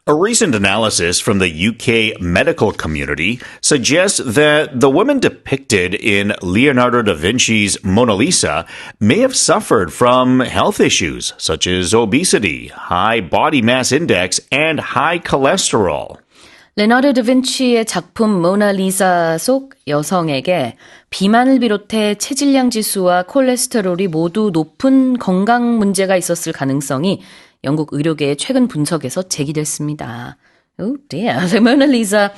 A recent analysis from the UK medical community suggests that the women depicted in Leonardo da Vinci's Mona Lisa may have suffered from health issues such as obesity, high body mass index, and high cholesterol. 레나르도 다빈치의 작품 모나리사 속 여성에게 비만을 비롯해 체질량 지수와 콜레스테롤이 모두 높은 건강 문제가 있었을 가능성이 영국 의료계의 최근 분석에서 제기됐습니다. Oh dear, so Mona Lisa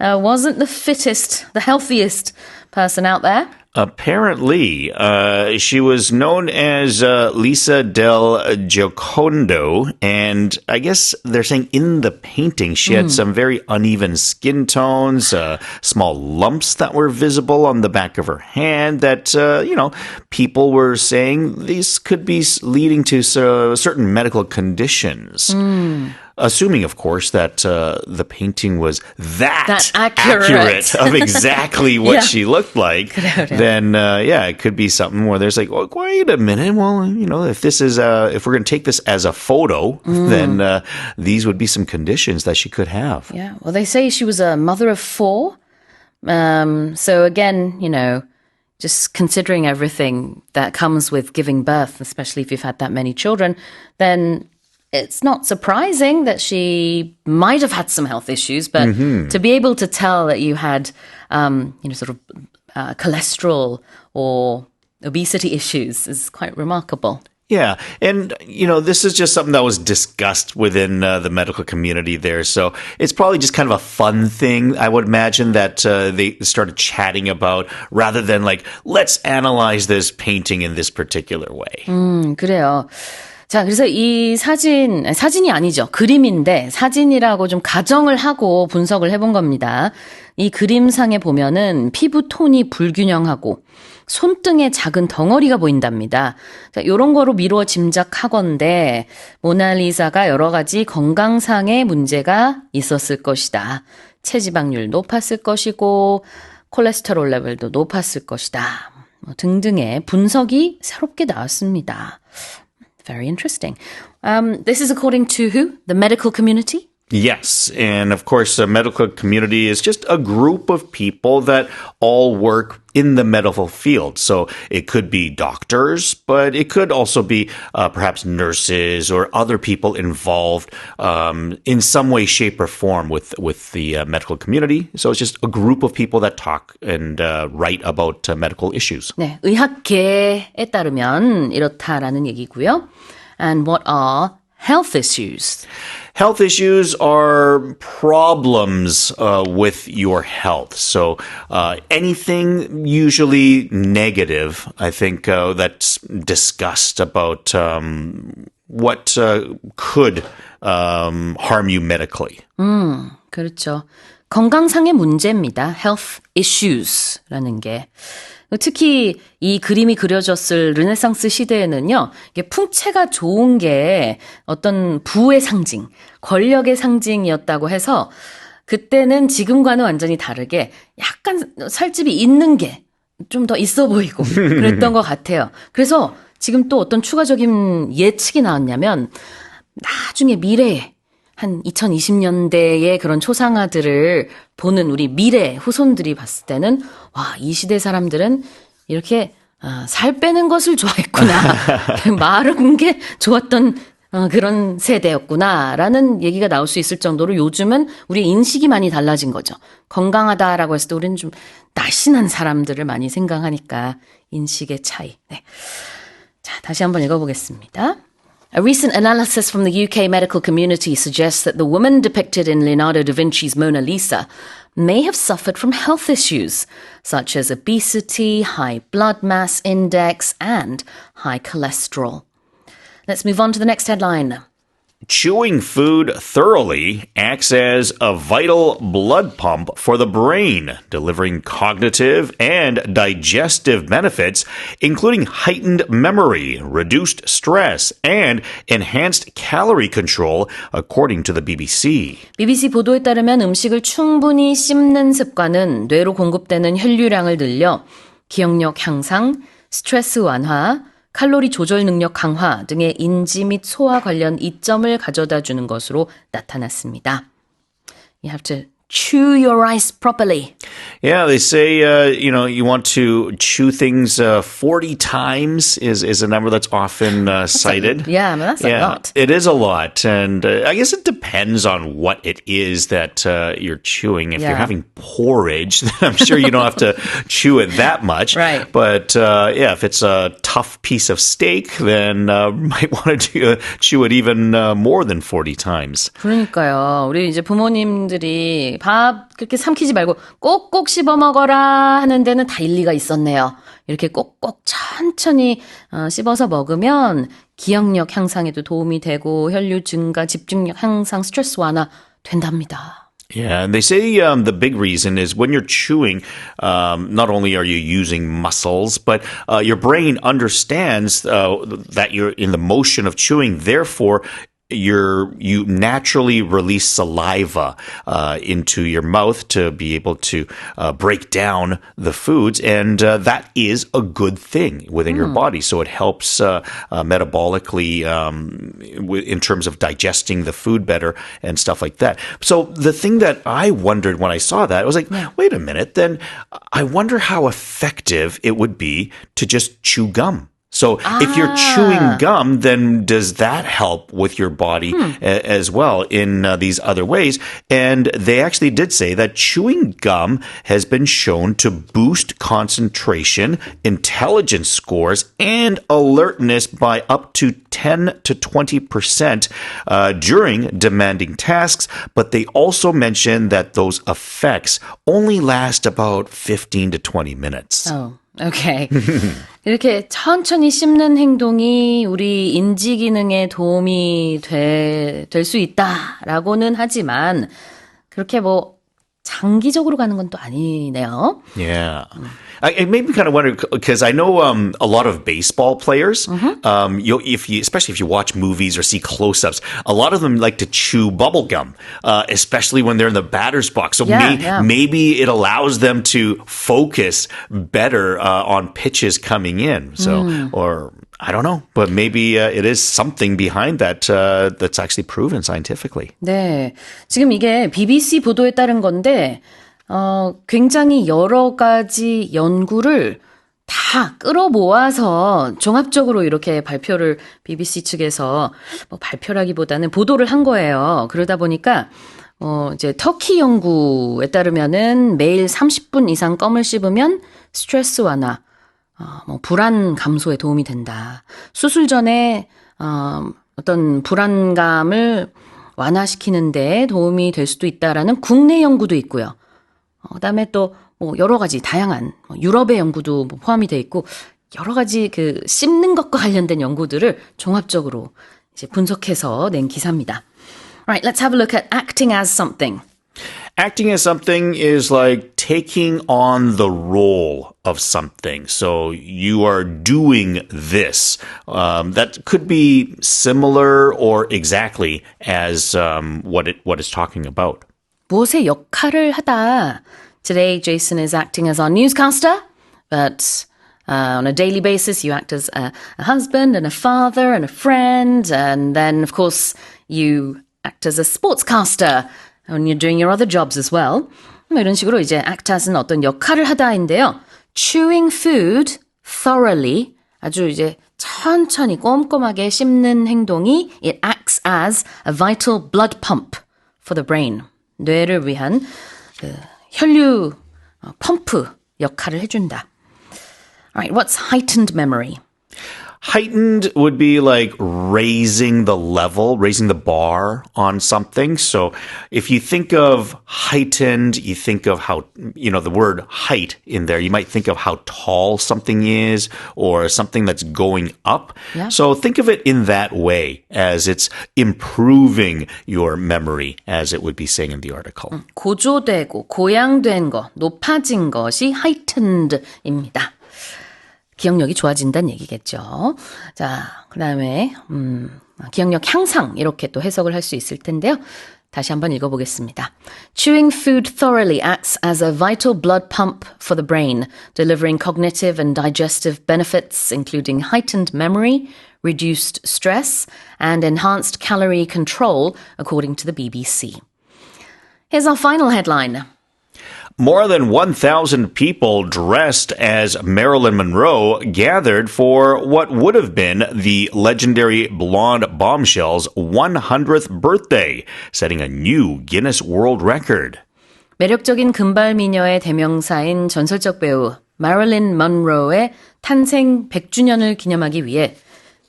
wasn't the fittest, the healthiest person out there. Apparently, she was known as Lisa del Giocondo, and I guess they're saying in the painting she had some very uneven skin tones, small lumps that were visible on the back of her hand that, people were saying these could be leading to certain medical conditions. Assuming, of course, that the painting was that accurate of exactly what she looked like, then, it could be something where there's like, oh, wait a minute. Well, if this is, if we're going to take this as a photo, then these would be some conditions that she could have. Yeah. Well, they say she was a mother of 4. So again, just considering everything that comes with giving birth, especially if you've had that many children, then it's not surprising that she might have had some health issues, but to be able to tell that you had, cholesterol or obesity issues is quite remarkable. Yeah. And, this is just something that was discussed within the medical community there. So it's probably just kind of a fun thing, I would imagine, that they started chatting about rather than like, let's analyze this painting in this particular way. 그래요. 자, 그래서 이 사진이 아니죠. 그림인데 사진이라고 좀 가정을 하고 분석을 해본 겁니다. 이 그림상에 보면은 피부 톤이 불균형하고 손등에 작은 덩어리가 보인답니다. 자, 이런 거로 미루어 짐작하건대 모나리자가 여러 가지 건강상의 문제가 있었을 것이다. 체지방률 높았을 것이고 콜레스테롤 레벨도 높았을 것이다. 등등의 분석이 새롭게 나왔습니다. Very interesting. This is according to who? The medical community? Yes. And of course, the medical community is just a group of people that all work in the medical field. So it could be doctors, but it could also be perhaps nurses or other people involved in some way, shape, or form with the medical community. So it's just a group of people that talk and write about medical issues. 네, 의학계에 따르면 이렇다라는 얘기고요. And what are health issues? Health issues are problems with your health. So anything usually negative, I think, that's discussed about what could harm you medically. 그렇죠. 건강상의 문제입니다. Health issues라는 게. 특히 이 그림이 그려졌을 르네상스 시대에는요, 이게 풍채가 좋은 게 어떤 부의 상징, 권력의 상징이었다고 해서 그때는 지금과는 완전히 다르게 약간 살집이 있는 게 좀 더 있어 보이고 그랬던 것 같아요. 그래서 지금 또 어떤 추가적인 예측이 나왔냐면 나중에 미래에 한 2020년대의 그런 초상화들을 보는 우리 미래 후손들이 봤을 때는 와, 이 시대 사람들은 이렇게 살 빼는 것을 좋아했구나. 마른 게 좋았던 그런 세대였구나라는 얘기가 나올 수 있을 정도로 요즘은 우리 인식이 많이 달라진 거죠. 건강하다라고 했을 때 우리는 좀 날씬한 사람들을 많이 생각하니까 인식의 차이. 네. 자, 다시 한번 읽어보겠습니다. A recent analysis from the UK medical community suggests that the woman depicted in Leonardo da Vinci's Mona Lisa may have suffered from health issues, such as obesity, high blood mass index, and high cholesterol. Let's move on to the next headline. Chewing food thoroughly acts as a vital blood pump for the brain, delivering cognitive and digestive benefits, including heightened memory, reduced stress, and enhanced calorie control, according to the BBC. BBC 보도에 따르면 음식을 충분히 씹는 습관은 뇌로 공급되는 혈류량을 늘려 기억력 향상, 스트레스 완화, 칼로리 조절 능력 강화 등의 인지 및 소화 관련 이점을 가져다 주는 것으로 나타났습니다. You have to chew your rice properly. Yeah, they say, you want to chew things 40 times is a number that's often cited. Yeah, I mean, that's a lot. It is a lot. And I guess it depends on what it is that you're chewing. If you're having porridge, then I'm sure you don't have to chew it that much. Right. But if it's a tough piece of steak, then you might want to chew it even more than 40 times. 그러니까요. 우리 이제 부모님들이 밥 그렇게 삼키지 말고 꼭꼭 씹어 먹어라 하는 데는 다 일리가 있었네요. 이렇게 꼭꼭 천천히 씹어서 먹으면 기억력 향상에도 도움이 되고 혈류 증가, 집중력 향상, 스트레스 완화 된답니다. Yeah, and they say the big reason is when you're chewing, not only are you using muscles, but your brain understands that you're in the motion of chewing. Therefore, you naturally release saliva into your mouth to be able to break down the foods, and that is a good thing within your body. So it helps metabolically in terms of digesting the food better and stuff like that. So the thing that I wondered when I saw that, I was like, wait a minute, then I wonder how effective it would be to just chew gum. So if you're chewing gum, then does that help with your body as well in these other ways? And they actually did say that chewing gum has been shown to boost concentration, intelligence scores, and alertness by up to 10 to 20% during demanding tasks. But they also mentioned that those effects only last about 15 to 20 minutes. Oh. Okay. 이렇게 천천히 씹는 행동이 우리 인지 기능에 도움이 될 수 있다라고는 하지만 그렇게 뭐 장기적으로 가는 건 또 아니네요. Yeah. It made me kind of wonder because I know a lot of baseball players. Especially if you watch movies or see close-ups, a lot of them like to chew bubble gum, especially when they're in the batter's box. So maybe it allows them to focus better on pitches coming in. So, or I don't know, but maybe it is something behind that that's actually proven scientifically. 네, 지금 이게 BBC 보도에 따른 건데. 굉장히 여러 가지 연구를 다 끌어모아서 종합적으로 이렇게 발표를 BBC 측에서 뭐 발표라기보다는 보도를 한 거예요. 그러다 보니까 이제 터키 연구에 따르면은 매일 30분 이상 껌을 씹으면 스트레스 완화, 불안 감소에 도움이 된다. 수술 전에 어떤 불안감을 완화시키는 데 도움이 될 수도 있다라는 국내 연구도 있고요. 그다음에 또 뭐 여러 가지 다양한 유럽의 연구도 뭐 포함이 돼 있고 여러 가지 그 씹는 것과 관련된 연구들을 종합적으로 이제 분석해서 낸 기사입니다. Right, let's have a look at acting as something. Acting as something is like taking on the role of something. So you are doing this. That could be similar or exactly as what it's talking about. 무엇의 역할을 하다. Today, Jason is acting as our newscaster, but on a daily basis, you act as a husband and a father and a friend, and then, of course, you act as a sportscaster when you're doing your other jobs as well. 이런 식으로 이제 act as는 어떤 역할을 하다인데요. Chewing food thoroughly, 아주 이제 천천히 꼼꼼하게 씹는 행동이 it acts as a vital blood pump for the brain. 뇌를 위한 그 혈류 펌프 역할을 해준다. All right, what's heightened memory? Heightened would be like raising the level, raising the bar on something. So if you think of heightened, you think of how, the word height in there, you might think of how tall something is or something that's going up. Yeah. So think of it in that way as it's improving your memory, as it would be saying in the article. 고조되고 고양된 것, 높아진 것이 heightened입니다. 기억력이 좋아진다는 얘기겠죠. 자, 그 다음에 기억력 향상 이렇게 또 해석을 할 수 있을 텐데요. 다시 한번 읽어보겠습니다. Chewing food thoroughly acts as a vital blood pump for the brain, delivering cognitive and digestive benefits, including heightened memory, reduced stress, and enhanced calorie control, according to the BBC. Here's our final headline. More than 1,000 people dressed as Marilyn Monroe gathered for what would have been the legendary blonde bombshell's 100th birthday, setting a new Guinness World Record. 매력적인 금발 미녀의 대명사인 전설적 배우 마릴린 먼로의 탄생 100주년을 기념하기 위해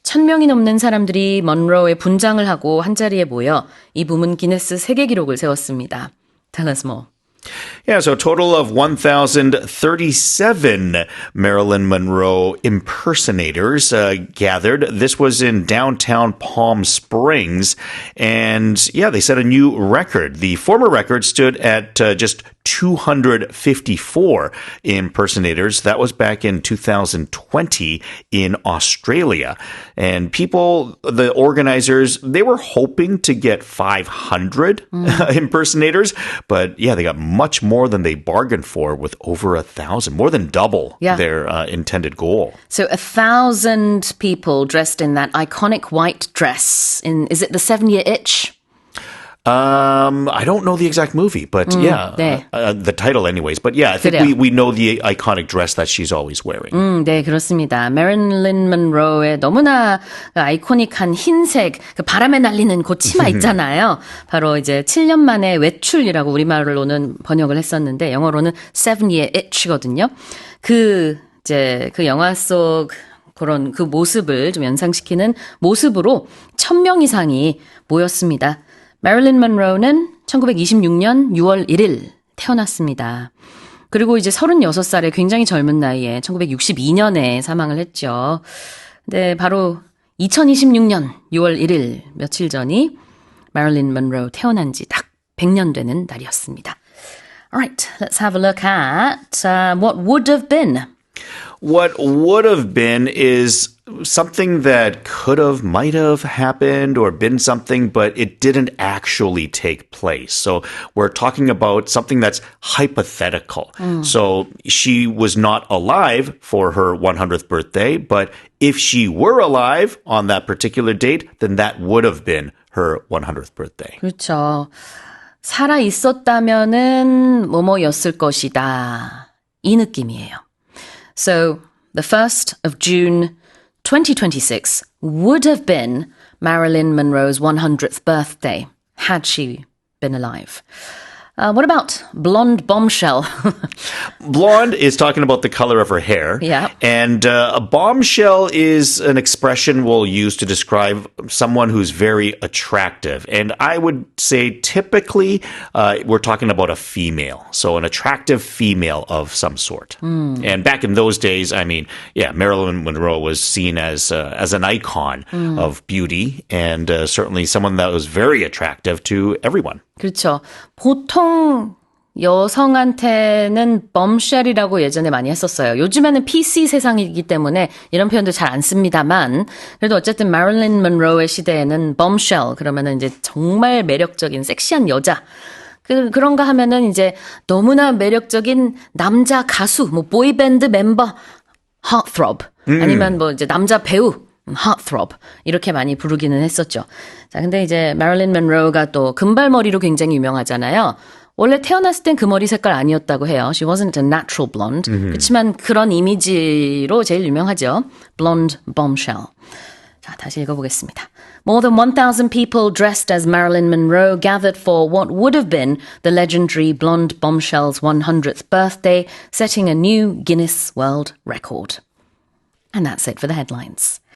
1,000명이 넘는 사람들이 먼로의 분장을 하고 한자리에 모여 이 부문 기네스 세계 기록을 세웠습니다. Tell us more. Yeah, so a total of 1,037 Marilyn Monroe impersonators gathered. This was in downtown Palm Springs. And yeah, they set a new record. The former record stood at just 254 impersonators. That was back in 2020 in Australia. And people, the organizers, they were hoping to get 500 impersonators. But yeah, they got much more than they bargained for with over 1,000, more than double their intended goal. So 1,000 people dressed in that iconic white dress. Is it The 7-Year Itch? I don't know the exact movie, but yeah, 네. The title anyways. But yeah, I think we know the iconic dress that she's always wearing. 네, 그렇습니다. 메릴린 먼로의 너무나 아이코닉한 흰색, 그 바람에 날리는 그 치마 있잖아요. 바로 이제 7년 만에 외출이라고 우리말로는 번역을 했었는데 영어로는 7-Year Itch거든요. 그 영화 속 그런 그 모습을 좀 연상시키는 모습으로 1,000명 이상이 모였습니다. 메릴린 먼로는 1926년 6월 1일 태어났습니다. 그리고 이제 36살의 굉장히 젊은 나이에 1962년에 사망을 했죠. 근데 바로 2026년 6월 1일 며칠 전이 메릴린 먼로 태어난 지 딱 100년 되는 날이었습니다. Alright, let's have a look at what would have been. What would have been is something that could have, might have happened or been something, but it didn't actually take place. So we're talking about something that's hypothetical. So she was not alive for her 100th birthday, but if she were alive on that particular date, then that would have been her 100th birthday. 그렇죠. 살아 있었다면은 뭐뭐였을 것이다. 이 느낌이에요. So the 1st of June 2026 would have been Marilyn Monroe's 100th birthday had she been alive. What about blonde bombshell? Blonde is talking about the color of her hair. Yeah. And a bombshell is an expression we'll use to describe someone who's very attractive. And I would say typically we're talking about a female. So an attractive female of some sort. And back in those days, I mean, yeah, Marilyn Monroe was seen as an icon of beauty and certainly someone that was very attractive to everyone. 그렇죠. 보통 여성한테는 bombshell이라고 예전에 많이 했었어요. 요즘에는 PC 세상이기 때문에 이런 표현도 잘 안 씁니다만 그래도 어쨌든 마릴린 먼로의 시대에는 bombshell 그러면은 이제 정말 매력적인 섹시한 여자 그런가 하면은 이제 너무나 매력적인 남자 가수 뭐 보이밴드 멤버 heartthrob 아니면 뭐 이제 남자 배우 heartthrob 이렇게 많이 부르기는 했었죠. 자, 근데 이제 마릴린 먼로가 또 금발머리로 굉장히 유명하잖아요. 원래 태어났을 땐 그 머리 색깔 아니었다고 해요. She wasn't a natural blonde. 그렇지만 그런 이미지로 제일 유명하죠. Blonde bombshell. 자, 다시 읽어보겠습니다. More than 1,000 people dressed as Marilyn Monroe gathered for what would have been the legendary blonde bombshell's 100th birthday, setting a new Guinness World Record. And that's it for the headlines.